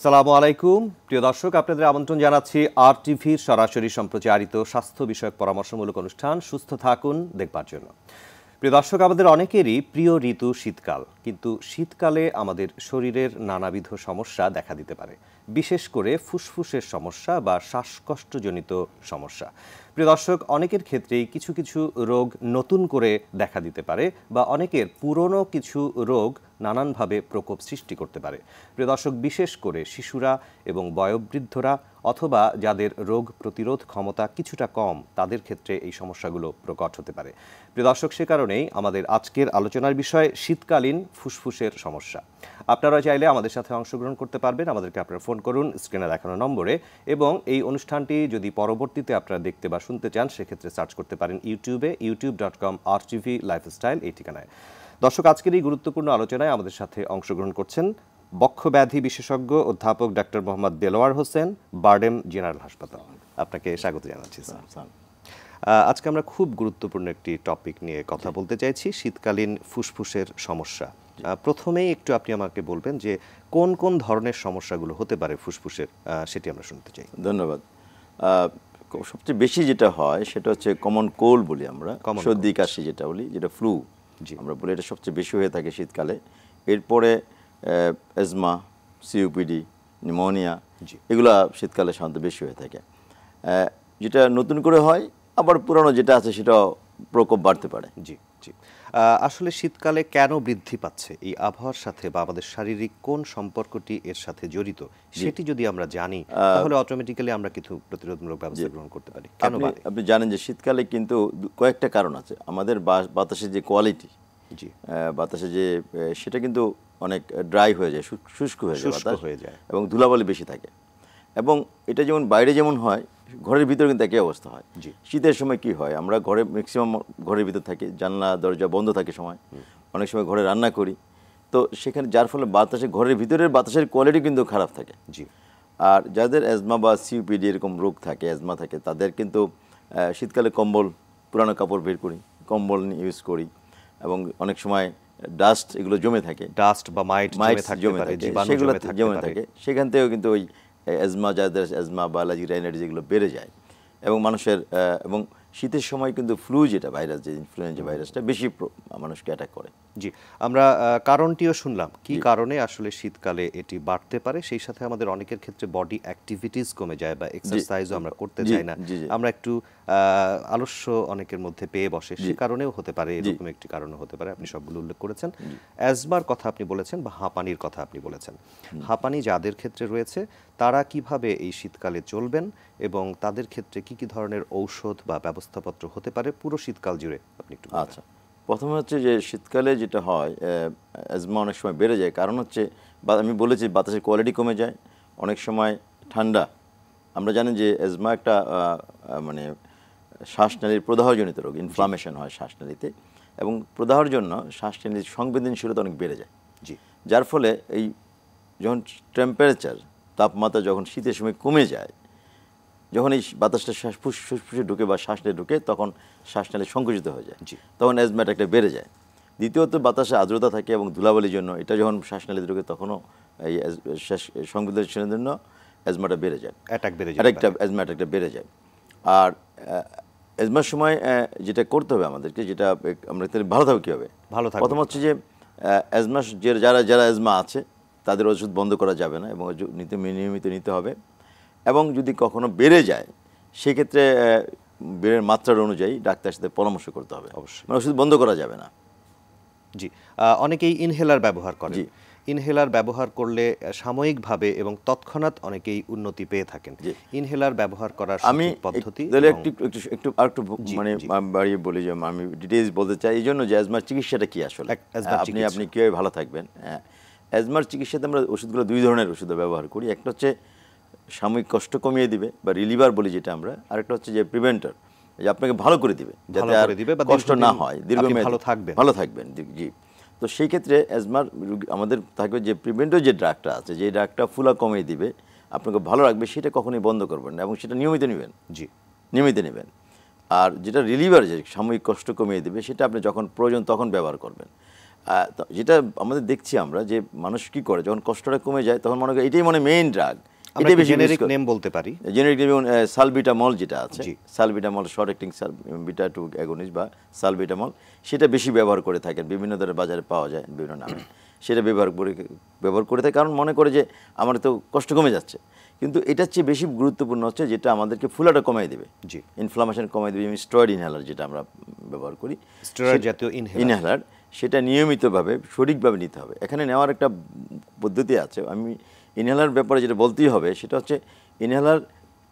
আসসালামু আলাইকুম প্রিয় দর্শক, আপনাদের আমন্ত্রণ জানাচ্ছি RTVর সরাসরি সম্প্রচারিত স্বাস্থ্য বিষয়ক পরামর্শমূলক অনুষ্ঠান সুস্থ থাকুন দেখবার জন্য। প্রিয় দর্শক, আমাদের অনেকেরই প্রিয় ঋতু শীতকাল, কিন্তু শীতকালে আমাদের শরীরের নানাবিধ সমস্যা দেখা দিতে পারে, বিশেষ করে ফুসফুসের সমস্যা বা শ্বাসকষ্টজনিত সমস্যা। প্রিয় দর্শক, অনেকের ক্ষেত্রেই কিছু কিছু রোগ নতুন করে দেখা দিতে পারে বা অনেকের পুরনো কিছু রোগ নানানভাবে প্রকোপ সৃষ্টি করতে পারে। প্রিয় দর্শক, বিশেষ করে শিশুরা এবং বয়োবৃদ্ধরা অথবা যাদের রোগ প্রতিরোধ ক্ষমতা কিছুটা কম, তাদের ক্ষেত্রে এই সমস্যাগুলো প্রকট হতে পারে। প্রিয় দর্শক, সে কারণেই আমাদের আজকের আলোচনার বিষয় শীতকালীন ফুসফুসের সমস্যা। আপনারা চাইলে আমাদের সাথে অংশগ্রহণ করতে পারবেন। আমাদেরকে আপনারা ফোন করুন স্ক্রিনে দেখানো নম্বরে, এবং এই অনুষ্ঠানটি যদি পরবর্তীতে আপনারা দেখতে বা শুনতে চান সেক্ষেত্রে সার্চ করতে পারেন ইউটিউবে youtube.com/RTV লাইফস্টাইল এই ঠিকানায়। দর্শক, আজকের এই গুরুত্বপূর্ণ আলোচনায় আমাদের সাথে অংশগ্রহণ করছেন বক্ষব্যাধি বিশেষজ্ঞ অধ্যাপক ডক্টর মোহাম্মদ দেলোয়ার হোসেন, বারডেম জেনারেল হাসপাতাল। আপনাকে স্বাগত জানাচ্ছি স্যার। আজকে আমরা খুব গুরুত্বপূর্ণ একটি টপিক নিয়ে কথা বলতে চাইছি, শীতকালীন ফুসফুসের সমস্যা। প্রথমেই একটু আপনি আমাকে বলবেন যে কোন কোন ধরনের সমস্যাগুলো হতে পারে ফুসফুসের, সেটি আমরা শুনতে চাই। ধন্যবাদ। সবচেয়ে বেশি যেটা হয় সেটা হচ্ছে কমন কোল্ড বলি আমরা, সর্দি কাশি যেটা বলি, যেটা ফ্লু আমরা বলি, এটা সবচেয়ে বেশি হয়ে থাকে শীতকালে। এরপরে অ্যাজমা, সিওপিডি, নিউমোনিয়া, এগুলা শীতকালে সাধারণত বেশি হয়ে থাকে। যেটা নতুন করে হয়, আবার পুরানো যেটা আছে সেটাও প্রকোপ বাড়তে পারে। জি জি আসলে শীতকালে কেন বৃদ্ধি পাচ্ছে এই আবহাওয়ার সাথে বা আমাদের শারীরিক কোন সম্পর্কটি এর সাথে জড়িত, সেটি যদি আমরা জানি তাহলে অটোমেটিক্যালি আমরা কিছু প্রতিরোধমূলক ব্যবস্থা গ্রহণ করতে পারি। কেন আপনি জানেন যে শীতকালে কিন্তু কয়েকটা কারণ আছে। আমাদের বাতাসের যে কোয়ালিটি, বাতাসে যে সেটা কিন্তু অনেক ড্রাই হয়ে যায়, শুষ্ক হয়ে যায় বাতাস, এবং ধুলাবালি বেশি থাকে। এবং এটা যেমন বাইরে যেমন হয়, ঘরের ভিতরে কিন্তু একই অবস্থা হয়। শীতের সময় কি হয়, আমরা ঘরে ম্যাক্সিমাম ঘরের ভিতর থাকি, জানলা দরজা বন্ধ থাকে সময়, অনেক সময় ঘরে রান্না করি, তো সেখানে যার ফলে বাতাসে ঘরের ভিতরের বাতাসের কোয়ালিটি কিন্তু খারাপ থাকে। আর যাদের অ্যাজমা বা সিওপিডি এরকম রোগ থাকে, অ্যাজমা থাকে, তাদের কিন্তু শীতকালে কম্বল, পুরানো কাপড় বের করি, কম্বল ইউজ করি, এবং অনেক সময় ডাস্ট এগুলো জমে থাকে, ডাস্ট বা মাইট জমে থাকে, সেগুলো জমে থাকে, সেখান থেকেও কিন্তু ওই অ্যাজমা, যাদের অ্যাজমা বা অ্যালার্জি রাইনাইটিস এগুলো বেড়ে যায়। এবং মানুষের এবং শীতের সময় কিন্তু ফ্লু যেটা ভাইরাস, যে ইনফ্লুয়েঞ্জা ভাইরাসটা বেশি মানুষকে অ্যাটাক করে। জি, আমরা কারণটিও শুনলাম কি কারণে আসলে শীতকালে এটি বাড়তে পারে। সেই সাথে আমাদের অনেকের ক্ষেত্রে বডি অ্যাক্টিভিটিস কমে যায় বা এক্সারসাইজও আমরা করতে চাই না, আমরা একটু আলস্য অনেকের মধ্যে পেয়ে বসে, সে কারণেও হতে পারে, এরকম একটি কারণও হতে পারে। আপনি সবগুলো উল্লেখ করেছেন। অ্যাজমার কথা আপনি বলেছেন বা হাঁপানির কথা আপনি বলেছেন। হাঁপানি যাদের ক্ষেত্রে রয়েছে তারা কিভাবে এই শীতকালে চলবেন এবং তাদের ক্ষেত্রে কি কি ধরনের ঔষধ বা ব্যবস্থাপত্র হতে পারে পুরো শীতকাল জুড়ে আপনি একটু। আচ্ছা, প্রথমে হচ্ছে যে শীতকালে যেটা হয়, অ্যাজমা অনেক সময় বেড়ে যায়, কারণ হচ্ছে আমি বলেছি বাতাসের কোয়ালিটি কমে যায়, অনেক সময় ঠান্ডা। আমরা জানি যে অ্যাজমা একটা মানে শ্বাসনালীর প্রদাহজনিত রোগ, ইনফ্লামেশন হয় শ্বাসনালীতে, এবং প্রদাহের জন্য শ্বাসনালীর সংবেদনশীলতা অনেক বেড়ে যায়। যার ফলে এই যখন টেম্পারেচার, তাপমাত্রা যখন শীতের সময় কমে যায়, যখন এই বাতাসটা ফুসফুসে ঢুকে বা শ্বাসনালী ঢুকে, তখন শ্বাসনালী সংকুচিত হয়ে যায়, তখন অ্যাজমা একটা বেড়ে যায়। দ্বিতীয়ত বাতাসে আর্দ্রতা থাকে এবং ধুলাবালির জন্য এটা যখন শ্বাসনালীতে ঢুকে, তখনও এই সংবেদনশীলের জন্য অ্যাজমাটা বেড়ে যায়, অ্যাজমা অ্যাটাকটা বেড়ে যায়। আর অ্যাজমার সময় যেটা করতে হবে আমাদেরকে, যেটা আমরা ভালো থাকবো কীভাবে, প্রথম হচ্ছে যে অ্যাজমা যারা অ্যাজমা আছে তাদের ওষুধ বন্ধ করা যাবে না, এবং নিয়মিত নিতে হবে। এবং যদি কখনো বেড়ে যায়, সেক্ষেত্রে বেড়ের মাত্রার অনুযায়ী ডাক্তারের সাথে পরামর্শ করতে হবে, অবশ্যই, মানে ওষুধ বন্ধ করা যাবে না। জি, অনেকেই ইনহেলার ব্যবহার করে। ইনহেলার ব্যবহার করলে সাময়িকভাবে এবং তৎক্ষণাৎ অনেকেই উন্নতি পেয়ে থাকেন। ইনহেলার ব্যবহার করার পদ্ধতি একটু মানে বাড়িয়ে বলি, যে আমি ডিটেইলস বলতে চাই, এই জন্য যে অ্যাজমার চিকিৎসাটা কি আসলে, আপনি কীভাবে ভালো থাকবেন। অ্যাজমার চিকিৎসাতে আমরা ওষুধগুলো দুই ধরনের ওষুধ ব্যবহার করি। একটা হচ্ছে সাময়িক কষ্ট কমিয়ে দিবে বা রিলিভার বলি যেটা আমরা, আরেকটা হচ্ছে যে প্রিভেন্টর, যে আপনাকে ভালো করে দিবে, যাতে আর কষ্ট না হয়, দীর্ঘমেয়াদী ভালো থাকবেন। জি, তো সেই ক্ষেত্রে অ্যাজমার আমাদের থাকবে যে প্রিভেন্টর যে ড্রাগটা আছে, যে ড্রাগটা ফুলা কমিয়ে দিবে, আপনাকে ভালো রাখবে, সেটা কখনোই বন্ধ করবেন না, এবং সেটা নিয়মিত নেবেন। আর যেটা রিলিভার, যে সাময়িক কষ্ট কমিয়ে দেবে, সেটা আপনি যখন প্রয়োজন তখন ব্যবহার করবেন। যেটা আমাদের দেখছি আমরা যে মানুষ কি করে যখন কষ্টটা কমে যায় তখন মনে করে এটাই মেইন ড্রাগ, আমরা জেনেরিক নেম বলতে পারি, জেনেরিক যেমন সালবিটামল যেটা আছে, salbutamol short acting beta 2 against বা সালবিটামল, সেটা বেশি ব্যবহার করে থাকেন, বিভিন্ন ধরনের বাজারে পাওয়া যায় বিভিন্ন নামে, সেটা ব্যবহার করে থাকে কারণ মনে করে যে আমার তো কষ্ট কমে যাচ্ছে। কিন্তু এটার চেয়ে বেশি গুরুত্বপূর্ণ হচ্ছে যেটা আমাদেরকে ফুলাটা কমাই দেবে, ইনফ্লামেশন কমাই দেবে, স্টেরয়েড ইনহেলার যেটা আমরা ব্যবহার করি, স্টেরয়েড জাতীয় ইনহেলার, সেটা নিয়মিতভাবে সঠিকভাবে নিতে হবে। এখানে নেওয়ার একটা পদ্ধতি আছে, আমি ইনহেলার ব্যাপারে যেটা বলতেই হবে সেটা হচ্ছে ইনহেলার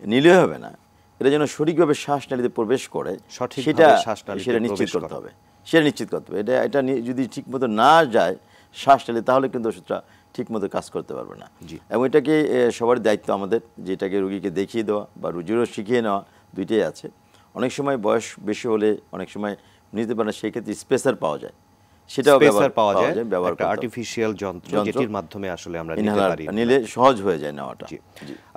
নিলেই হবে না, এটা যেন সঠিকভাবে শ্বাসনালীতে প্রবেশ করে সেটা নিশ্চিত করতে হবে, এটা যদি ঠিকমতো না যায় শ্বাসনালী তাহলে কিন্তু ওষুধটা ঠিকমতো কাজ করতে পারবে না। এবং এটাকে সবার দায়িত্ব আমাদের, যেটাকে রুগীকে দেখিয়ে দেওয়া বা রুগীরও শিখিয়ে নেওয়া, দুইটাই আছে। অনেক সময় বয়স বেশি হলে অনেক সময় নিতে পারে না, সেই ক্ষেত্রে স্পেসার পাওয়া যায়, সেটাও পাওয়া যায়, ব্যবহার একটা আর্টিফিশিয়াল যন্ত্র যেটির মাধ্যমে আসলে আমরা নিতে পারি, নিলে সহজ হয়ে যায় নেওয়াটা।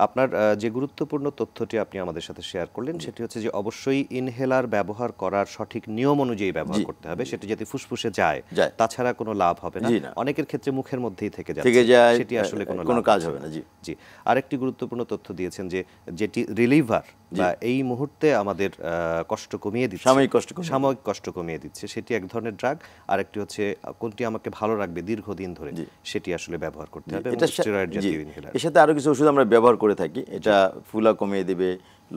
আপনার যে গুরুত্বপূর্ণ তথ্যটি আপনি আমাদের সাথে শেয়ার করলেন সেটি হচ্ছে যে অবশ্যই ইনহেলার ব্যবহার করার সঠিক নিয়ম অনুযায়ী ব্যবহার করতে হবে, সেটি যদি ফুসফুসে যায় তাছাড়া কোনো লাভ হবে না, অনেকের ক্ষেত্রে মুখের মধ্যেই থেকে যায়, সেটি আসলে কোনো কাজ হবে না। জি, আরেকটি গুরুত্বপূর্ণ তথ্য দিয়েছেন যে যেটি রিলিভার বা এই মুহূর্তে আমাদের কষ্ট কমিয়ে দিচ্ছে, সাময়িক কষ্ট কমিয়ে দিচ্ছে, সেটি এক ধরনের ড্রাগ। আরেকটি হচ্ছে কোনটি আমাকে ভালো রাখবে দীর্ঘদিন ধরে, সেটি আসলে ব্যবহার করতে হবে। স্টেরয়েড জাতীয় ইনহেলার, এর সাথে আরো কিছু ওষুধ আমরা ব্যবহার করে থাকি, এটা ফুলা কমিয়ে দেবে,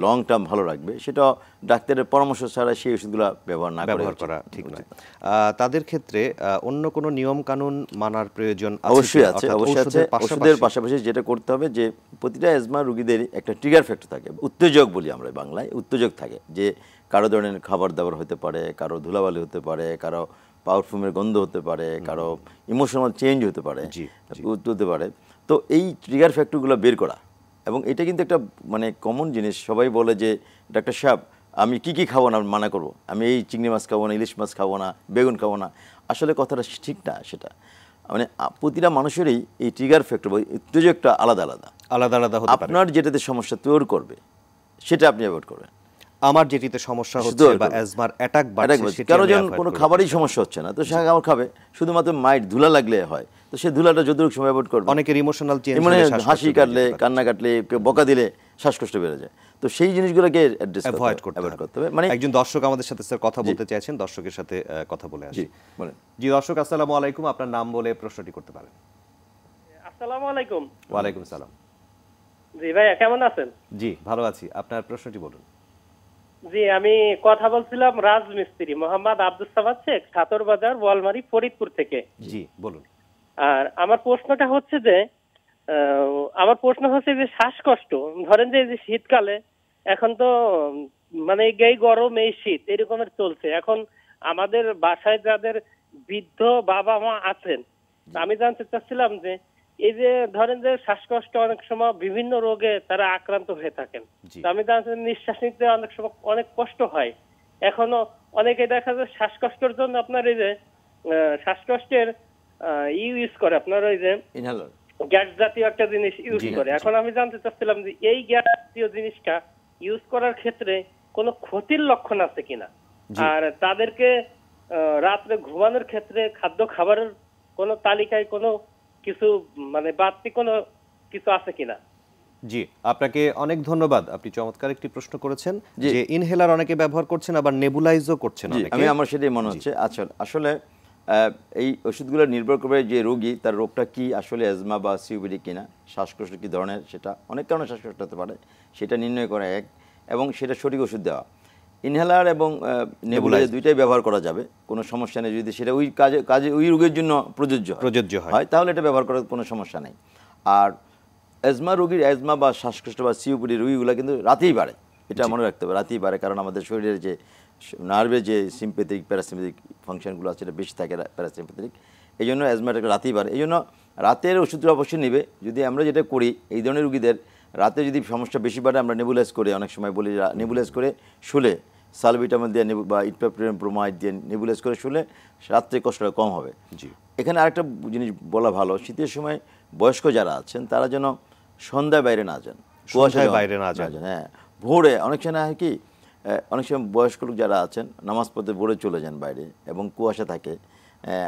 লং টার্ম ভালো রাখবে, সেটা ডাক্তারের পরামর্শ ছাড়া সেই ওষুধগুলো ব্যবহার করা ঠিক নয়। তাদের ক্ষেত্রে অন্য কোনো নিয়ম কানুন মানার প্রয়োজন অবশ্যই আছে। ওষুধের পাশাপাশি যেটা করতে হবে যে প্রতিটা অ্যাজমা রোগীদের একটা ট্রিগার ফ্যাক্টর থাকে, উত্তেজক বলি আমরা বাংলায়, উত্তেজক থাকে, যে কারো ধরনের খাবার দাবার হতে পারে, কারো ধুলাবালি হতে পারে, কারো পারফিউমের গন্ধ হতে পারে, কারো ইমোশনাল চেঞ্জ হতে পারে। তো এই ট্রিগার ফ্যাক্টরগুলো বের করা, এবং এটা কিন্তু একটা কমন জিনিস। সবাই বলে যে ডাক্তার সাহেব আমি কি খাবো না মানা করবো, আমি এই চিংড়ি মাছ খাবো না, ইলিশ মাছ খাবো না, বেগুন খাবো না, আসলে কথাটা ঠিক না। সেটা প্রতিটা মানুষেরই এই ট্রিগার ফ্যাক্টর বা উত্তেজকটা আলাদা আলাদা হতে পারে। আপনার যেটাতে সমস্যা তৈরি করবে সেটা আপনি অ্যাভয়েড করবেন। আমার যেটিতে সমস্যা হচ্ছে বা অ্যাজমার অ্যাটাক বাড়ছে, কারো যেন কোনো খাবারই সমস্যা হচ্ছে না, তো সে খাবার খাবে, শুধুমাত্র মাইট ধুলা লাগলে হয়, তো সে ধুলাটা যতটুকু সময় অ্যাভয়েড করবে। অনেকের ইমোশনাল চেঞ্জ, হাসি কাটলে, কান্না কাটলে, বকা দিলে শ্বাসকষ্ট বেড়ে যায়, তো সেই জিনিসগুলোকে অ্যাভয়েড করতে হবে। একজন দর্শক আমাদের সাথে স্যার কথা বলতে চাইছেন, দর্শকের সাথে কথা বলে আসি। জি দর্শক, আসসালামু আলাইকুম, আপনার নাম বলে প্রশ্নটি করতে পারেন। আসসালামু আলাইকুম। ওয়ালাইকুম সালাম। জি ভাইয়া কেমন আছেন? জি ভালো আছি, আপনার প্রশ্নটি বলুন। জি আমি কথা বলছিলাম রাজমিস্ত্রি মোহাম্মদ আব্দুস সামাদ শেখ, ছাতর বাজার, বোয়ালমারী, ফরিদপুর থেকে। জি বলুন। আর আমার প্রশ্নটা হচ্ছে যে শ্বাসকষ্ট, ধরেন যে শীতকালে, এখন তো এই গরম এই শীত এরকমের চলছে, এখন আমাদের বাসায় যাদের বৃদ্ধ বাবা মা আছেন, আমি জানতে চাচ্ছিলাম যে এই যে ধরেন যে শ্বাসকষ্ট অনেক সময় বিভিন্ন রোগে তারা আক্রান্ত হয়ে থাকেন, আমি জানতে নিঃশ্বাস নিতে অনেক সময় অনেক কষ্ট হয়, এখনো অনেকে দেখা যায় শ্বাসকষ্টের জন্য আপনার এই যে শ্বাসকষ্টের ইউজ করে, আপনার ওই যে গ্যাস জাতীয় একটা জিনিস ইউজ করে। এখন আমি জানতে চাচ্ছিলাম যে এই গ্যাস জাতীয় জিনিসটা ইউজ করার ক্ষেত্রে কোনো ক্ষতির লক্ষণ আছে কিনা, আর তাদেরকে রাত্রে ঘুমানোর ক্ষেত্রে খাদ্য খাবারের কোনো তালিকায় কোনো কিছু বাড়তি কোনো কিছু আছে কিনা। জি আপনাকে অনেক ধন্যবাদ, আপনি চমৎকার একটি প্রশ্ন করেছেন যে ইনহেলার অনেকে ব্যবহার করছেন, আবার নেবুলাইজও করছেন অনেকে। আমার সেটাই মনে হচ্ছে। আসলে এই ওষুধগুলো নির্ভর করবে যে রোগী, তার রোগটা কি, আসলে অ্যাজমা বা সিওপিডি কিনা, শ্বাসকষ্ট কি ধরনের, সেটা অনেক কারণে শ্বাসকষ্ট হতে পারে, সেটা নির্ণয় করা এক, এবং সেটা সঠিক ওষুধ দেওয়া। ইনহেলার এবং নেবুলাইজ দুইটাই ব্যবহার করা যাবে, কোনো সমস্যা নেই, যদি সেটা ওই কাজে ওই রোগের জন্য প্রযোজ্য হয় তাহলে এটা ব্যবহার করার কোনো সমস্যা নেই। আর অ্যাজমা বা শ্বাসকষ্ট বা সিওপিডি রোগীগুলো কিন্তু রাতেই বাড়ে, এটা মনে রাখতে হবে, রাতেই বাড়ে, কারণ আমাদের শরীরের যে নার্ভের যে সিম্প্যাথেটিক প্যারাসিম্প্যাথেটিক ফাংশনগুলো আছে সেটা বেশি থাকে, প্যারাসিম্প্যাথেটিক, এই জন্য অ্যাজমাটা রাতেই বাড়ে। এই জন্য রাতের ওষুধটা অবশ্যই নেবে। যদি আমরা যেটা করি এই ধরনের রোগীদের রাতে যদি সমস্যা বেশি বাড়ে, আমরা নেবুলাইজ করে, অনেক সময় বলি নেবুলাইজ করে শুলে সালবিটামল দিয়ে বা ইটপ্যাপটেন ব্রোমাইড দিয়ে নেবুলাইজ করে শুলে রাত্রে কষ্টটা কম হবে। এখানে আরেকটা জিনিস বলা ভালো, শীতের সময় বয়স্ক যারা আছেন তারা যেন সন্ধ্যায় বাইরে না যান, কুয়াশায় বাইরে না যান। হ্যাঁ, ভোরে অনেক সময় হয় কি, অনেক সময় বয়স্ক লোক যারা আছেন নামাজ পড়তে ভোরে চলে যান বাইরে এবং কুয়াশা থাকে,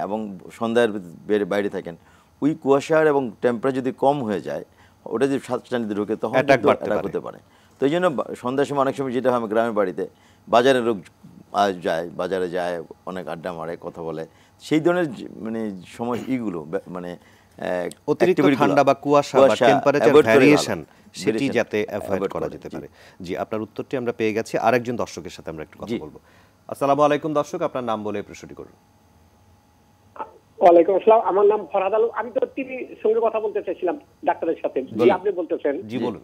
এবং সন্ধ্যার বাইরে থাকেন, ওই কুয়াশার এবং টেম্পারেচার যদি কম হয়ে যায়, ওটা যদি শ্বাসনালীতে ঢুকে তখন অ্যাটাক হতে পারে। তো এই জন্য সন্ধ্যার সময় অনেক সময় যেটা হয় গ্রামের বাড়িতে, বাজারে লোক যায়, বাজারে যায়, অনেক আড্ডা মারে, কথা বলে, সেই ধরনের মানে সময় ইগুলো মানে অতিরিক্ত ঠান্ডা বা কুয়াশা বা টেম্পারেচার ভ্যারিয়েশন সেটি যাতে অ্যাভয়েড করা যেতে পারে। জি, আপনার উত্তরটি আমরা পেয়ে গেছি। আরেকজন দর্শকের সাথে আমরা একটু কথা বলবো। আসসালামু আলাইকুম দর্শক, আপনার নাম বলে প্রশ্নটি করুন। ওয়ালাইকুম আসসালাম, আমার নাম ফরহাদ আলম। আমি তো টিভির সঙ্গে কথা বলতে চাইছিলাম ডাক্তারের সাথে। জি, আপনি বলতেছেন? জি বলুন।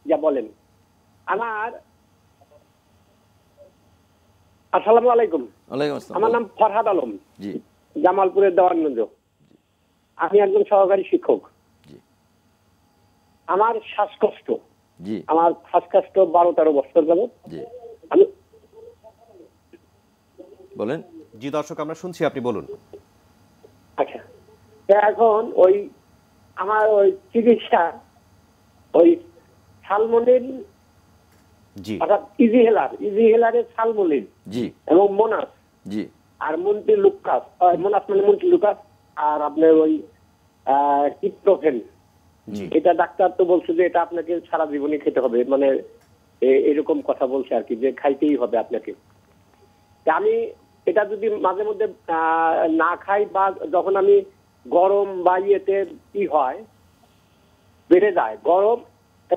যা বলেন। আমার আসসালামু আলাইকুম। ওয়ালাইকুম আসসালাম। আমার নাম ফরহাদ আলম, জি, জামালপুরের দেওয়ানগঞ্জ। আমি একজন সহকারী শিক্ষক। আমার শ্বাসকষ্ট, জি, আমার শ্বাসকষ্ট 12-13 বছর যাবত। জি, আমি বলেন। জি দর্শক, আমরা শুনছি, আপনি বলুন। আচ্ছা, এখন ওই আমার ওই চিকিৎসা ওই সালমোনেল, জি অর্থাৎ ইজিহেলারের সালমোনেল জি, এবং মোনাস জি, আর মন্টিলুকাস, মোনাস মানে মন্টিলুকাস, আর আপনার ওই কিপ্রোফেন, এটা ডাক্তার তো বলছে যে এটা আপনাকে সারা জীবনই খেতে হবে, মানে এরকম কথা বলছে আর কি, যে খাইতেই হবে আপনাকে। আমি এটা যদি মাঝে মধ্যে না খাই বা যখন আমি গরম বা ইয়েতে কি হয় বেড়ে যায়, গরম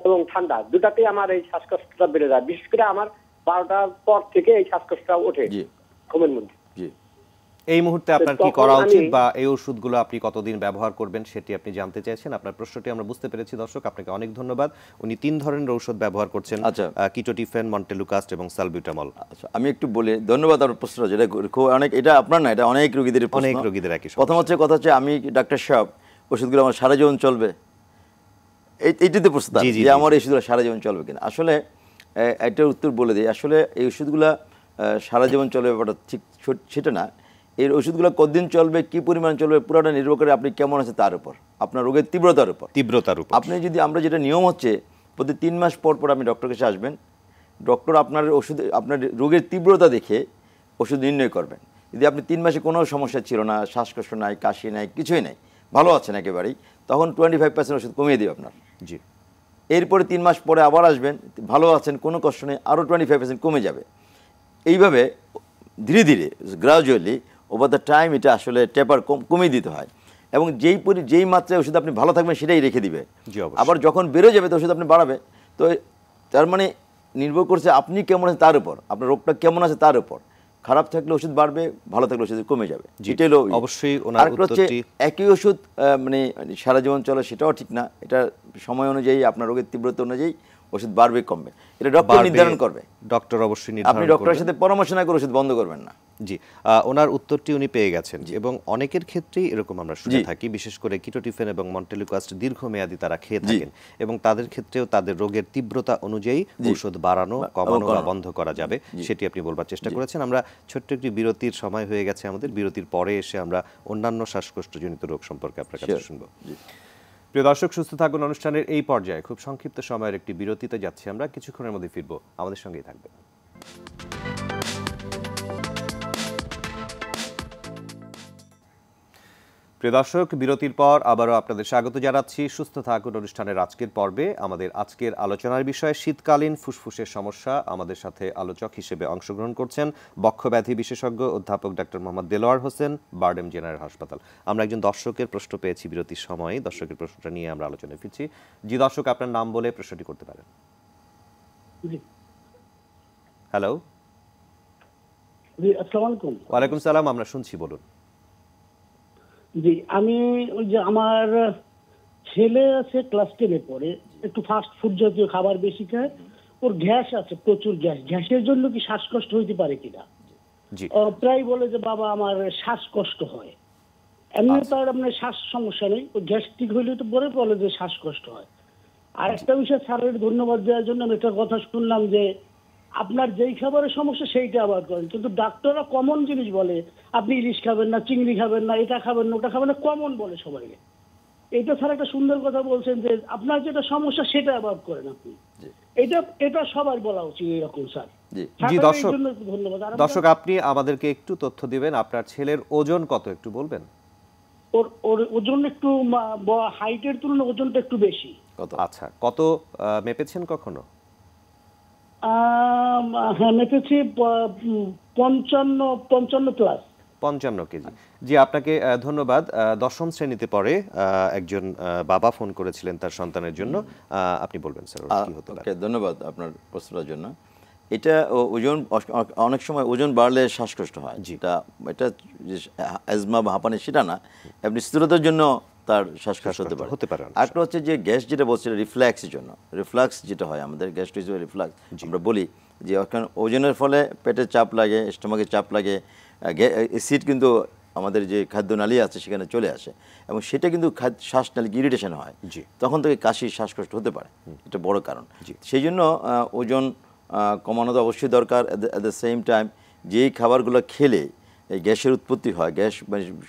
এবং ঠান্ডা দুটাতেই আমার এই শ্বাসকষ্টটা বেড়ে যায়। বিশেষ করে আমার 12টার পর থেকে এই শ্বাসকষ্টটা ওঠে ঘুমের মধ্যে। জি। এই মুহূর্তে আপনার কি করা উচিত বা এই ওষুধগুলো আপনি কতদিন ব্যবহার করবেন সেটি আপনি জানতে চাইছেন। আপনার প্রশ্নটি আমরা বুঝতে পেরেছি দর্শক, আপনাকে অনেক ধন্যবাদ। উনি 3 ধরনের ঔষধ ব্যবহার করছেন, কিটোটিফেন, মন্টেলুকাস্ট এবং সালবিউটামল। আচ্ছা, আমি একটু বলি। ধন্যবাদ আপনার প্রশ্ন, যেটা অনেক, এটা আপনার না, এটা অনেক রোগীদের প্রশ্ন। অনেক রোগীদের একই সমস্যা। প্রথম কথা হচ্ছে, আমি ডাক্তার সাহেব ওষুধগুলো আমার সারা জীবন চলবে, এইটাতে প্রশ্ন যে আমার এই ওষুধগুলো সারা জীবন চলবে কিনা। আসলে একটা উত্তর বলে দিই, আসলে এই ওষুধগুলো সারা জীবন চলবে ব্যাপারটা ঠিক সেটা না। এই ওষুধগুলো কতদিন চলবে, কি পরিমাণ চলবে, পুরোটা নির্ভর করে আপনি কেমন আছে তার উপর, আপনার রোগের তীব্রতার উপর। আপনি যদি, আমরা যেটা নিয়ম হচ্ছে প্রতি 3 মাস পর পর আপনি ডক্টরের কাছে আসবেন। ডক্টর আপনার ওষুধ, আপনার রোগের তীব্রতা দেখে ওষুধ নির্ণয় করবেন। যদি আপনি 3 মাসে কোনো সমস্যা ছিল না, শ্বাসকষ্ট নাই, কাশি নাই, কিছুই নাই, ভালো আছেন একেবারেই, তখন 25% ওষুধ কমিয়ে দেবে আপনার। জি। এরপরে 3 মাস পরে আবার আসবেন, ভালো আছেন, কোনো কষ্ট নেই, আরও 25% কমে যাবে। এইভাবে ধীরে ধীরে গ্রাজুয়ালি ওভার দ্য টাইম এটা আসলে টেপার কমিয়ে দিতে হয়। এবং যেই মাত্রায় ওষুধ আপনি ভালো থাকবেন সেটাই রেখে দিবে। আবার যখন বেড়ে যাবে তো ওষুধ আপনি বাড়াবে। তো তার মানে নির্ভর করছে আপনি কেমন আছেন তার উপর, আপনার রোগটা কেমন আছে তার উপর। খারাপ থাকলে ওষুধ বাড়বে, ভালো থাকলে ওষুধ কমে যাবে। অবশ্যই একই ওষুধ মানে সারা জীবন চলে, সেটাও ঠিক না। এটা সময় অনুযায়ী, আপনার রোগের তীব্রতা অনুযায়ী ওষুধ বাড়বে কমবে, এটা ডক্টর নির্ধারণ করবে। ডক্টর অবশ্যই নির্ধারণ করবে। আপনি ডক্টরের সাথে পরামর্শ না করে ওষুধ বন্ধ করবেন না। জি, ওনার উত্তরটি উনি পেয়ে গেছেন। এবং অনেকের ক্ষেত্রেই এরকম আমরা শুনে থাকি, বিশেষ করে কিটোটিফেন এবং মন্টেলুকাস্ট দীর্ঘমেয়াদী তারা খেয়ে থাকেন এবং তাদের ক্ষেত্রেও তাদের রোগের তীব্রতা অনুযায়ী ওষুধ বাড়ানো, কমানো বা বন্ধ করা যাবে সেটি আপনি বলবার চেষ্টা করেছেন। আমরা ছোট্ট একটি বিরতির সময় হয়ে গেছে আমাদের। বিরতির পরে এসে আমরা অন্যান্য শ্বাসকষ্টজনিত রোগ সম্পর্কে আপনার কাছে শুনবো। প্রিয় দর্শক, সুস্থ থাকুন অনুষ্ঠানের এই পর্যায়ে খুব সংক্ষিপ্ত সময়ের একটি বিরতিতে যাচ্ছি আমরা, কিছুক্ষণের মধ্যে ফিরবো, আমাদের সঙ্গেই থাকবে। প্রিয় দর্শক, বিরতির পর আবারও আপনাদের স্বাগত জানাচ্ছি সুস্থ থাকুন অনুষ্ঠানের আজকের পর্বে। আমাদের আজকের আলোচনার বিষয় শীতকালীন ফুসফুসের সমস্যা। আমাদের সাথে আলোচক হিসেবে অংশগ্রহণ করছেন বক্ষব্যাধি বিশেষজ্ঞ অধ্যাপক ডক্টর মোহাম্মদ দেলোয়ার হোসেন, বারডেম জেনারেল হাসপাতাল। আমরা একজন দর্শকের প্রশ্ন পেয়েছি বিরতির সময়, দর্শকের প্রশ্নটা নিয়ে আমরা আলোচনায় ফিরছি। জি দর্শক, আপনার নাম বলে প্রশ্নটি করতে পারেন। হ্যালো। জি, আসসালামু আলাইকুম। ওয়ালাইকুম সালাম, আমরা শুনছি, বলুন। জি, আমি ওই যে আমার ছেলে আছে ক্লাস 10-এ পড়ে, একটু ফাস্ট ফুড জাতীয় খাবার বেশি খায়, ওর গ্যাস আছে, প্রচুর গ্যাস। গ্যাসের জন্য কি শ্বাসকষ্ট হইতে পারে কিনা? প্রায় বলে যে বাবা আমার শ্বাসকষ্ট হয়। এমনি তার আপনার শ্বাস সমস্যা নেই, ওই গ্যাস্ট্রিক হইলে তো বলে যে শ্বাসকষ্ট হয়। আর একটা বিষয় স্যারের ধন্যবাদ দেওয়ার জন্য আমি একটা কথা শুনলাম যে আপনার যেই খাবারের সমস্যা সেইটা আবার করেন, কিন্তু ডাক্তাররা কমন জিনিস বলে, আপনি ইলিশ খাবেন না, চিংড়ি খাবেন না, এটা খাবেন না, ওটা খাবেন না, কমন বলে সবাইকে। এটা স্যার একটা সুন্দর কথা বলছেন যে আপনার যেটা সমস্যা সেটা অ্যাভয়েড করেন আপনি। এটা সবার বলা উচিত এরকম স্যার। জি জি, থাকার দর্শক, এই জন্য ধন্যবাদ। আর দর্শক আপনি আমাদেরকে একটু তথ্য দিবেন, আপনার ছেলের ওজন কত একটু বলবেন? ওর ওর ওজন একটু হাইটের তুলনায় ওজনটা একটু বেশি। কত? আচ্ছা, কত মেপেছেন কখনো? হ্যাঁ, মেপেছি 55 প্লাস। 55 কেজি। জি, আপনাকে ধন্যবাদ। দশম শ্রেণীতে পড়ে একজন বাবা ফোন করেছিলেন তার সন্তানের জন্য। আপনি বলবেন স্যার ওর কি হতে পারে? ওকে, ধন্যবাদ আপনার প্রশ্নটার জন্য। এটা ওজন অনেক সময় ওজন বাড়লে শ্বাসকষ্ট হয়, যেটা এটা যে অ্যাজমা বা হাঁপানি সেটা না, আপনি স্থিরতার জন্য তার শ্বাসকষ্ট হতে পারে। একটা হচ্ছে যে গ্যাস যেটা বলছে রিফ্লাক্সের জন্য, রিফ্লাক্স যেটা হয় আমাদের গ্যাস্ট্রিক রিফ্লাক্স আমরা বলি, যে এখন ওজনের ফলে পেটে চাপ লাগে, স্টোমাকে চাপ লাগে, অ্যাসিড কিন্তু আমাদের যে খাদ্যনালী আছে সেখানে চলে আসে এবং সেটা কিন্তু শ্বাসনালী ইরিটেশন হয়, তখন থেকে কাশি শ্বাসকষ্ট হতে পারে, এটা বড় কারণ। সেই জন্য ওজন কমানো তো অবশ্যই দরকার। অ্যাট দ্য সেম টাইম যেই খাবারগুলো খেলে এই গ্যাসের উৎপত্তি হয়, গ্যাস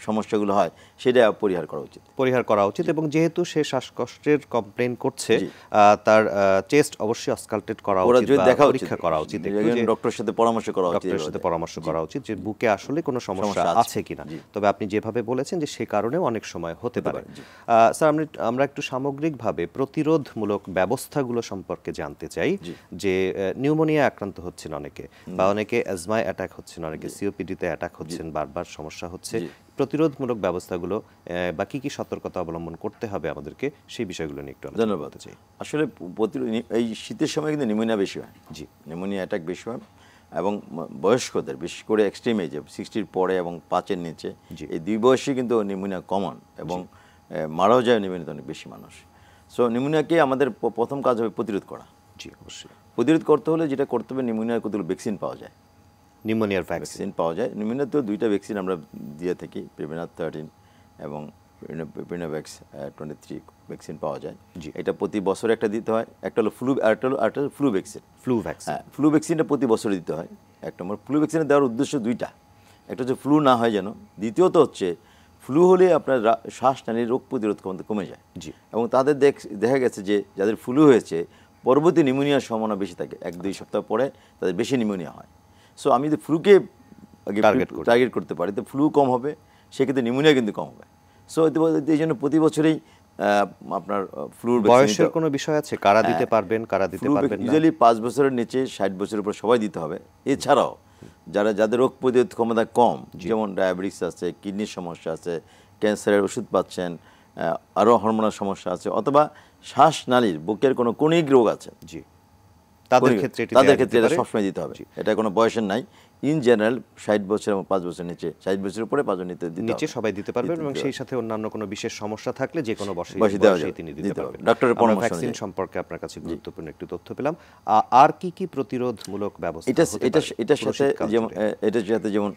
সমস্যাগুলো হয়, সেটা পরিহার করা উচিত। এবং যেহেতু সে শ্বাসকষ্টের কমপ্লেইন করছে, তার চেস্ট অবশ্যই অসকালটেট করা উচিত বা পরীক্ষা করা উচিত, ডক্টরের সাথে পরামর্শ করা উচিত যে বুকে আসলে কোনো সমস্যা আছে কিনা। তবে আপনি যেভাবে বলেছেন যে সে কারণেও অনেক সময় হতে পারে। স্যার, আমরা একটু সামগ্রিকভাবে প্রতিরোধমূলক ব্যবস্থাগুলো সম্পর্কে জানতে চাই। যে নিউমোনিয়া আক্রান্ত হচ্ছেন অনেকে, বা অনেকে অ্যাজমায় অ্যাটাক হচ্ছেন, অনেকে সিওপিডিতে অ্যাটাক হচ্ছেন, বারবার সমস্যা হচ্ছে, প্রতিরোধমূলক ব্যবস্থাগুলো বা কি কি সতর্কতা অবলম্বন করতে হবে আমাদেরকে, সেই বিষয়গুলো নিয়ে একটু ধন্যবাদ চাই। আসলে এই শীতের সময় কিন্তু নিউমোনিয়া বেশি হয়, নিউমোনিয়া অ্যাটাক বেশি হয় এবং বয়স্কদের বিশেষ করে এক্সট্রিম এজে 60-র পরে এবং 5-এর নিচে, এই দুই বয়সে কিন্তু নিউমোনিয়া কমন এবং মারাও যায় নিউমোনিয়াতে অনেক বেশি মানুষ। সো নিউমোনিয়াকে আমাদের প্রথম কাজ হবে প্রতিরোধ করা। অবশ্যই প্রতিরোধ করতে হলে যেটা করতে হবে, নিউমোনিয়ার কতগুলো ভ্যাকসিন পাওয়া যায়, নিউমোনিয়ার ভ্যাকসিন পাওয়া যায়। নিউমোনিয়াতেও 2টা ভ্যাকসিন আমরা দিয়ে থাকি, প্রিভেনার 13 এবং প্রিনোভ্যাক্স 23 ভ্যাকসিন পাওয়া যায়। এটা প্রতি বছর একটা দিতে হয়, একটা হলো ফ্লু, আরেকটা হলো ফ্লু ভ্যাকসিন। ফ্লু ভ্যাকসিনটা প্রতি বছরে দিতে হয়। এক নম্বর, ফ্লু ভ্যাকসিনে দেওয়ার উদ্দেশ্য 2টা, একটা হচ্ছে ফ্লু না হয় যেন, দ্বিতীয়ত হচ্ছে ফ্লু হলে আপনার শ্বাসনালীর রোগ প্রতিরোধ ক্ষমতা কমে যায় এবং তাদের দেখা গেছে যে যাদের ফ্লু হয়েছে পরবর্তী নিউমোনিয়ার সম্ভাবনা বেশি থাকে, 1-2 সপ্তাহ পরে তাদের বেশি নিউমোনিয়া হয়। সো আমি যদি ফ্লুকে টার্গেট করতে পারি তো ফ্লু কম হবে, সেক্ষেত্রে নিউমোনিয়া কিন্তু কম হবে। সো এই জন্য প্রতি বছরেই আপনার ফ্লুর বয়সের কোনো বিষয় আছে, কারা দিতে পারবেন কারা দিতে পারবেন না? ইউজুয়ালি 5 বছরের নিচে 60 বছরের উপর সবাই দিতে হবে। এছাড়াও যাদের রোগ প্রতিরোধ ক্ষমতা কম, যেমন ডায়াবেটিস আছে, কিডনির সমস্যা আছে, ক্যান্সারের ওষুধ পাচ্ছেন, আরও হরমোনাল সমস্যা আছে, অথবা শ্বাসনালীর বুকের কোনো কণিক রোগ আছে, তাদের ক্ষেত্রে এটা সবসময় দিতে হবে। এটা কোনো বয়সের নাই, ইন জেনারেল 60 বছর এবং 5 বছর নিচে, 60 বছরের উপরে 5 নিচে সবাই দিতে পারবেন এবং সেই সাথে অন্যান্য কোনো বিশেষ সমস্যা থাকলে যে কোনো বয়সে তিনি দিতে পারবেন। ডক্টরের পরামর্শ ভ্যাকসিন সম্পর্কে আপনার কাছে গুরুত্বপূর্ণ একটু তথ্য পেলাম। আর কি কি প্রতিরোধমূলক ব্যবস্থা এটার সাথে যেমন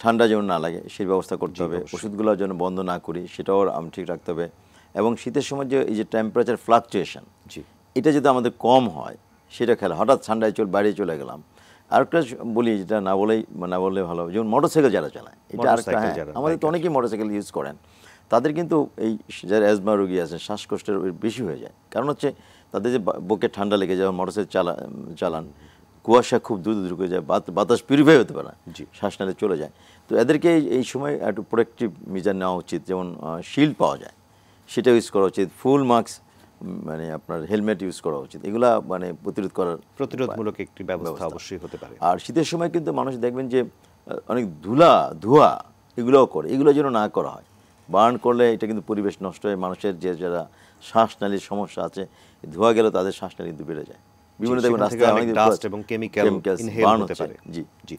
ঠান্ডা যেমন না লাগে সেই ব্যবস্থা করতে হবে, ওষুধগুলো যেন বন্ধ না করি সেটাও ঠিক রাখতে হবে, এবং শীতের সময় যে এই যে টেম্পারেচার ফ্লাকচুয়েশন, এটা যদি আমাদের কম হয় সেটা খেলা, হঠাৎ ঠান্ডায় বাইরে চলে গেলাম। আরেকটা বলি, যেটা না বললে ভালো, যেমন মোটরসাইকেল যারা চালায়, এটা আরেকটা, আমাদের তো অনেকেই মোটরসাইকেল ইউজ করেন, তাদের কিন্তু এই যারা অ্যাজমা রোগী আছেন শ্বাসকষ্টের বেশি হয়ে যায়। কারণ হচ্ছে তাদের যে বুকে ঠান্ডা লেগে যায়, মোটরসাইকেল চালান, কুয়াশা খুব দ্রুত ঢুকে যায়, বাতাস পিউরিফাই হতে পারে না, শ্বাসনালী চলে যায়। তো এদেরকে এই সময় একটু প্রোটেক্টিভ মেজার নেওয়া উচিত, যেমন শিল্ড পাওয়া যায় সেটা ইউজ করা উচিত, ফুল মাস্ক মানে আপনার হেলমেট ইউজ করা উচিত, এগুলা মানে প্রতিরোধমূলক একটি ব্যবস্থা অবশ্যই হতে পারে। আর শীতের সময় কিন্তু মানুষ দেখবেন যে অনেক ধোঁয়া এগুলোও করে, এগুলো যেন না করা হয়। বার্ন করলে এটা কিন্তু পরিবেশ নষ্ট হয়, মানুষের যারা শ্বাসনালীর সমস্যা আছে, ধোঁয়া গেলে তাদের শ্বাসনালী কিন্তু বেড়ে যায়, বিভিন্ন ডাস্ট এবং কেমিক্যাল ইনহেল হতে পারে। জি,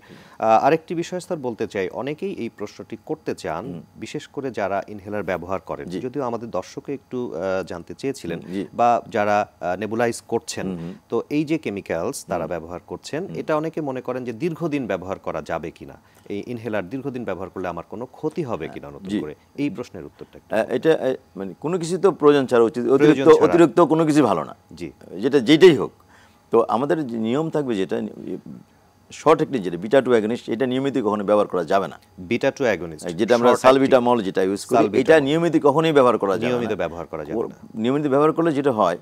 আরেকটি বিষয় স্যার বলতে চাই, অনেকেই এই প্রশ্নটি করতে চান, বিশেষ করে যারা ইনহেলার ব্যবহার করেন, যদিও আমাদের দর্শকে একটু জানতে চেয়েছিলেন, বা যারা নেবুলাইজ করছেন, তো এই যে কেমিক্যালস তারা ব্যবহার করছেন, এটা অনেকে মনে করেন যে দীর্ঘদিন ব্যবহার করা যাবে কিনা, এই ইনহেলার দীর্ঘদিন ব্যবহার করলে আমার কোনো ক্ষতি হবে কিনা নতুন করে, এই প্রশ্নের উত্তরটা এটা মানে কোনো কিছু তো প্রয়োজন ছাড়া উচিত, অতিরিক্ত কোনো কিছু ভালো না, যেটাই হোক। তো আমাদের নিয়ম থাকবে, যেটা শর্ট অ্যাক্টিং যেটা বিটা-2 অ্যাগনিস্ট, এটা নিয়মিত কখনো ব্যবহার করা যাবে না। বিটা-2 অ্যাগনিস্ট যেটা আমরা সালবিটামল যেটা ইউজ করি, এটা নিয়মিত কখনোই ব্যবহার করা যাবে না। নিয়মিত ব্যবহার করলে যেটা হয়,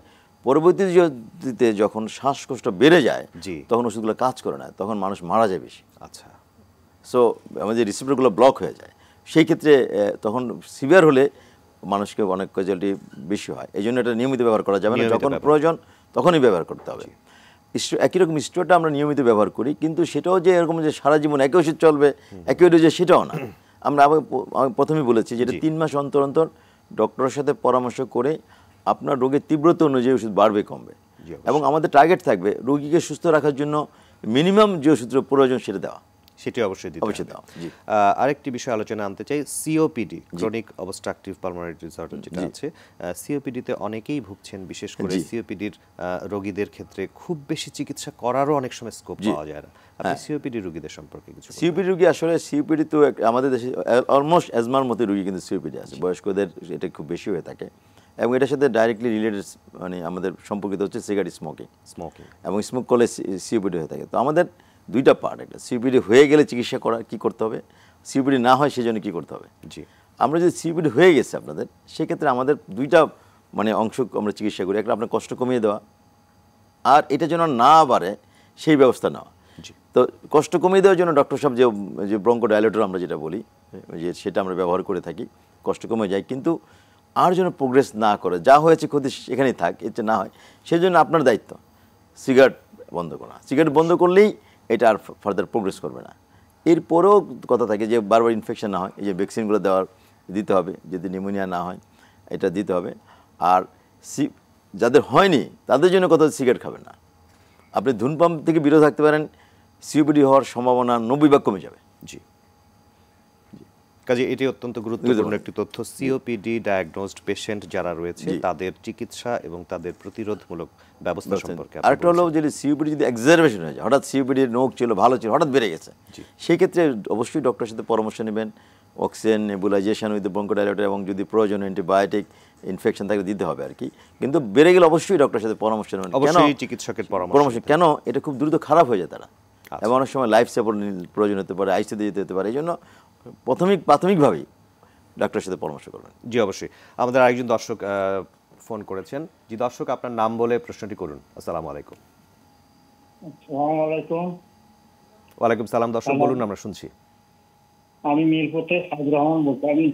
পরবর্তীতে যখন শ্বাসকষ্ট বেড়ে যায় জি। তখন ওষুধগুলো কাজ করে না, তখন মানুষ মারা যায় বেশি। আচ্ছা, সো আমাদের রিসিপ্টরগুলো ব্লক হয়ে যায়, সেই ক্ষেত্রে তখন সিভিয়ার হলে মানুষকে অনেক ক্যাজুয়ালিটি বেশি হয়। এই জন্য এটা নিয়মিত ব্যবহার করা যাবে না, নিয়মিত যখন ব্যবহার। প্রয়োজন তখনই ব্যবহার করতে হবে। একই রকম স্টোরটা আমরা নিয়মিত ব্যবহার করি, কিন্তু সেটাও যে এরকম যে সারা জীবন একই ওষুধ চলবে একই ডোজে সেটাও না। আমি প্রথমেই বলেছি যেটা 3 মাস অন্তর অন্তর ডক্টরের সাথে পরামর্শ করে আপনার রোগের তীব্রতা অনুযায়ী ওষুধ বাড়বে কমবে, এবং আমাদের টার্গেট থাকবে রোগীকে সুস্থ রাখার জন্য মিনিমাম যে ওষুধের প্রয়োজন সেটা দেওয়া। সেটি অবশ্যই দিতে অবশ্যই হবে। দেওয়া, জি। আরেকটি বিষয় আলোচনা আনতে চাই, COPD, chronic obstructive pulmonary disorder যেটা আছে। সিওপিডিতে অনেকেই ভুগছেন, বিশেষ করে সিওপিডির রোগীদের ক্ষেত্রে খুব বেশি চিকিৎসা করারও অনেক সময় স্কোপ পাওয়া যায় না। আপনি সিওপিডি রোগীদের সম্পর্কে কিছু বলুন। সিওপিডি রোগী, আসলে সিওপিডি তো আমাদের দেশে অলমোস্ট অ্যাজমার মতো রোগী কিন্তু সিওপিডি আছে, বয়স্কদের এটা খুব বেশি হয়ে থাকে, এবং এটার সাথে ডাইরেক্টলি রিলেটেড মানে আমাদের সম্পর্কিত হচ্ছে সিগারেট স্মোকিং, এবং স্মোক করলে সিওপিডি হয়ে থাকে। তো আমাদের দুইটা পার্ট, একটা সিওপিডি হয়ে গেলে চিকিৎসা করা কী করতে হবে, সিওপিডি না হয় সেই জন্য কী করতে হবে। জি, আমরা যদি সিওপিডি হয়ে গেছে আপনাদের, সেক্ষেত্রে আমাদের দুইটা মানে অংশ আমরা চিকিৎসা করি, একটা আপনার কষ্ট কমিয়ে দেওয়া, আর এটা যেন না বাড়ে সেই ব্যবস্থা নেওয়া। তো কষ্ট কমিয়ে দেওয়ার জন্য ডক্টর সাহেব যে ব্রঙ্কোডাইলেটর আমরা যেটা বলি, যে সেটা আমরা ব্যবহার করে থাকি, কষ্ট কমে যায়, কিন্তু আর যেন প্রোগ্রেস না করে, যা হয়েছে ক্ষতি এখানেই থাক, এর না হয়, সেই জন্য আপনার দায়িত্ব সিগারেট বন্ধ করা। সিগারেট বন্ধ করলেই এটা আর ফার্দার প্রোগ্রেস করবে না। এরপরেও কথা থাকে যে বারবার ইনফেকশন না হয়, এই যে ভ্যাকসিনগুলো দিতে হবে, যদি নিউমোনিয়া না হয় এটা দিতে হবে। আর যাদের হয়নি তাদের জন্য কথা, সিগারেট খাবেন না। আপনি ধূমপান থেকে বিরত থাকতে পারেন, সিওপিডি হওয়ার সম্ভাবনা 90% কমে যাবে। জি, কাজে এটি অত্যন্ত গুরুত্বপূর্ণ একটি তথ্য। সিওপিডি ডায়াগনোজড পেশেন্ট যারা রয়েছে তাদের চিকিৎসা এবং তাদের প্রতিরোধমূলক ব্যবস্থা সম্পর্কে আরেকটা হলো যে সিওপিডি যদি এক্সারবেশন হয়ে যায়, হঠাৎ সিওপিডির নোক ছিল ভালো ছিল, হঠাৎ বেড়ে গেছে, সেই ক্ষেত্রে অবশ্যই ডক্টরের সাথে পরামর্শ নেবেন, অক্সিজেন নেবুলাইজেশন উইথ ব্রঙ্কোডাইলেটর, এবং যদি প্রয়োজন অ্যান্টিবায়োটিক ইনফেকশন থাকলে দিতে হবে আর কি। কিন্তু বেড়ে গেলে অবশ্যই ডক্টরের সাথে পরামর্শ নেবেন, অবশ্যই চিকিৎসকের পরামর্শ। কেন এটা খুব দ্রুত খারাপ হয়ে যায় তারা, এবং অনেক সময় লাইফ সাপোর্ট প্রয়োজন হতে পারে, আইসিইউতে যেতে হতে পারে। এই জন্য প্রাথমিকভাবেই ডাক্তারের সাথে পরামর্শ করবেন। জি, অবশ্যই। আমাদের আরেকজন দর্শক ফোন করেছেন। জি দর্শক, আপনার নাম বলে প্রশ্নটি করুন। আসসালামু আলাইকুম। আসসালামু আলাইকুম। ওয়ালাইকুম সালাম। দর্শক বলুন, আমরা শুনছি। আমি মিরপুর থেকে সাইদুর রহমান বলছি। আমি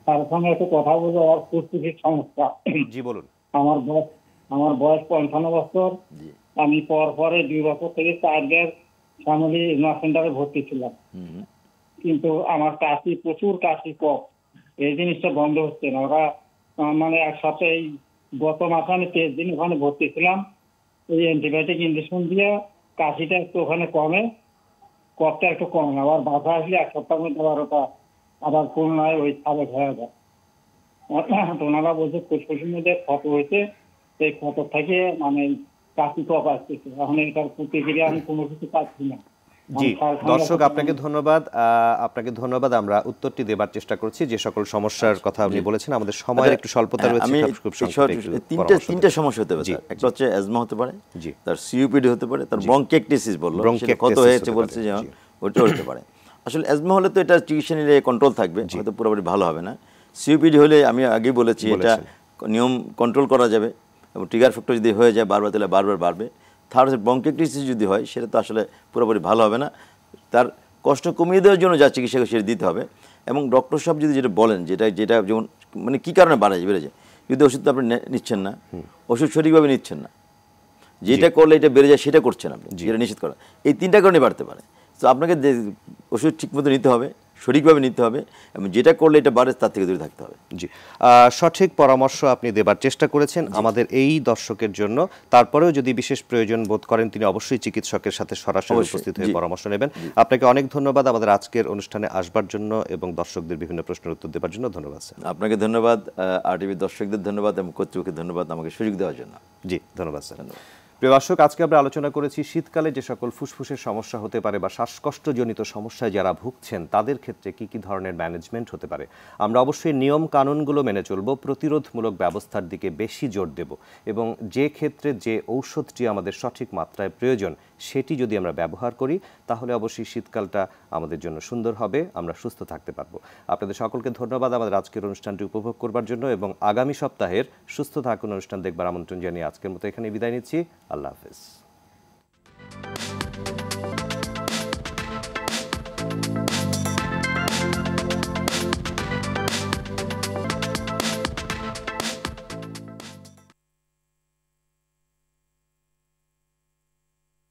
তার সঙ্গে একটু কথা বলবো, আর প্রস্তুতির সমস্যা। জি বলুন। আমার বয়স 55 বছর। আমি পরে 2 বছর থেকে 4 গ্যাস ফ্যামিলি সেন্টারে ভর্তি ছিলাম, কিন্তু আমার কাশি, প্রচুর কাশি, কফ, এই জিনিসটা বন্ধ হচ্ছে না। ওরা মানে এক সপ্তাহে, গত মাসে আমি 3 দিন ওখানে ভর্তি ছিলাম, ওই অ্যান্টিবায়োটিক ইঞ্জেকশন দিয়ে কাশিটা একটু ওখানে কমে, কফটা একটু কমে, আবার বাসা আসলে 1 সপ্তাহের মধ্যে আবার ওটা আবার পুনরায় ওই সাবেক হয়ে যায়। তো ওনারা বলছে ফুসফুসের মধ্যে ক্ষত হয়েছে, সেই ক্ষত থেকে মানে কাশি কফ আসতেছে। এখন এটার প্রতিক্রিয়া আমি কোনো কিছু পাচ্ছি না। জি দর্শক, আপনাকে ধন্যবাদ। আমরা উত্তরটি দেবার চেষ্টা করছি। যে সকল সমস্যার কথা আপনি বলেছেন, আমাদের সময়ের একটু স্বল্পতা রয়েছে। তিনটা সমস্যা হতে পারে। একটা হচ্ছে অ্যাজমা হতে পারে, তার সিওপিডি হতে পারে, তার ব্রঙ্কিয়াকটিসিস বললো, কত হয়েছে বলছে যে ওটা হতে পারে। আসলে অ্যাজমা হলে তো এটা চিকিৎসা নিলে কন্ট্রোল থাকবে, হয়তো পুরোপুরি ভালো হবে না। সিওপিডি হলে আমি আগেই বলেছি এটা নিয়ম কন্ট্রোল করা যাবে, এবং ট্রিগার ফ্যাক্টর যদি হয়ে যায় বারবার, তাহলে বারবার বাড়বে। থার্ড হচ্ছে ব্রঙ্কিয়াকটিসিস যদি হয়, সেটা তো আসলে পুরোপুরি ভালো হবে না। তার কষ্ট কমিয়ে দেওয়ার জন্য যা চিকিৎসা সেটা দিতে হবে। এবং ডক্টর সাহেব যদি যেটা বলেন, যেটা যেমন মানে কী কারণে বেড়ে যায়, যদি ওষুধ তো আপনি নিচ্ছেন না, ওষুধ সঠিকভাবে নিচ্ছেন না, যেটা করলে এটা বেড়ে যায় সেটা করছেন আপনি, যেটা নিষেধ করা, এই 3টা কারণে বাড়তে পারে। তো আপনাকে ওষুধ ঠিকমতো নিতে হবে, সঠিকভাবে নিতে হবে, এবং যেটা করলে এটা বাড়ে তার থেকে দূরে থাকতে হবে। জি, সঠিক পরামর্শ আপনি দেবার চেষ্টা করেছেন আমাদের এই দর্শকের জন্য। তারপরেও যদি বিশেষ প্রয়োজন বোধ করেন, তিনি অবশ্যই চিকিৎসকের সাথে সরাসরি উপস্থিত হয়ে পরামর্শ নেবেন। আপনাকে অনেক ধন্যবাদ আমাদের আজকের অনুষ্ঠানে আসবার জন্য এবং দর্শকদের বিভিন্ন প্রশ্নের উত্তর দেওয়ার জন্য। ধন্যবাদ স্যার। আপনাকে ধন্যবাদ, RTV দর্শকদের ধন্যবাদ, এবং কর্তৃপক্ষের ধন্যবাদ আমাকে সুযোগ দেওয়ার জন্য। জি ধন্যবাদ স্যার। প্রিয় দর্শক, আজকে আমরা আলোচনা করেছি শীতকালে যে সকল ফুসফুসের সমস্যা হতে পারে বা শ্বাসকষ্টজনিত সমস্যায় যারা ভুগছেন তাদের ক্ষেত্রে কি কি ধরনের ম্যানেজমেন্ট হতে পারে। আমরা অবশ্যই নিয়ম কানুনগুলো মেনে চলব, প্রতিরোধমূলক ব্যবস্থার দিকে বেশি জোর দেব এবং যে ক্ষেত্রে যে ঔষধটি আমাদের সঠিক মাত্রায় প্রয়োজন সেটি যদি আমরা ব্যবহার করি তাহলে অবশ্যই শীতকালটা আমাদের জন্য সুন্দর হবে, আমরা সুস্থ থাকতে পারবো। আপনাদের সকলকে ধন্যবাদ আমাদের আজকের অনুষ্ঠানটি উপভোগ করবার জন্য এবং আগামী সপ্তাহের সুস্থ থাকুন অনুষ্ঠান দেখবার আমন্ত্রণ জানিয়ে আজকের মতো এখানে বিদায় নিচ্ছি। আল্লাহ হাফেজ।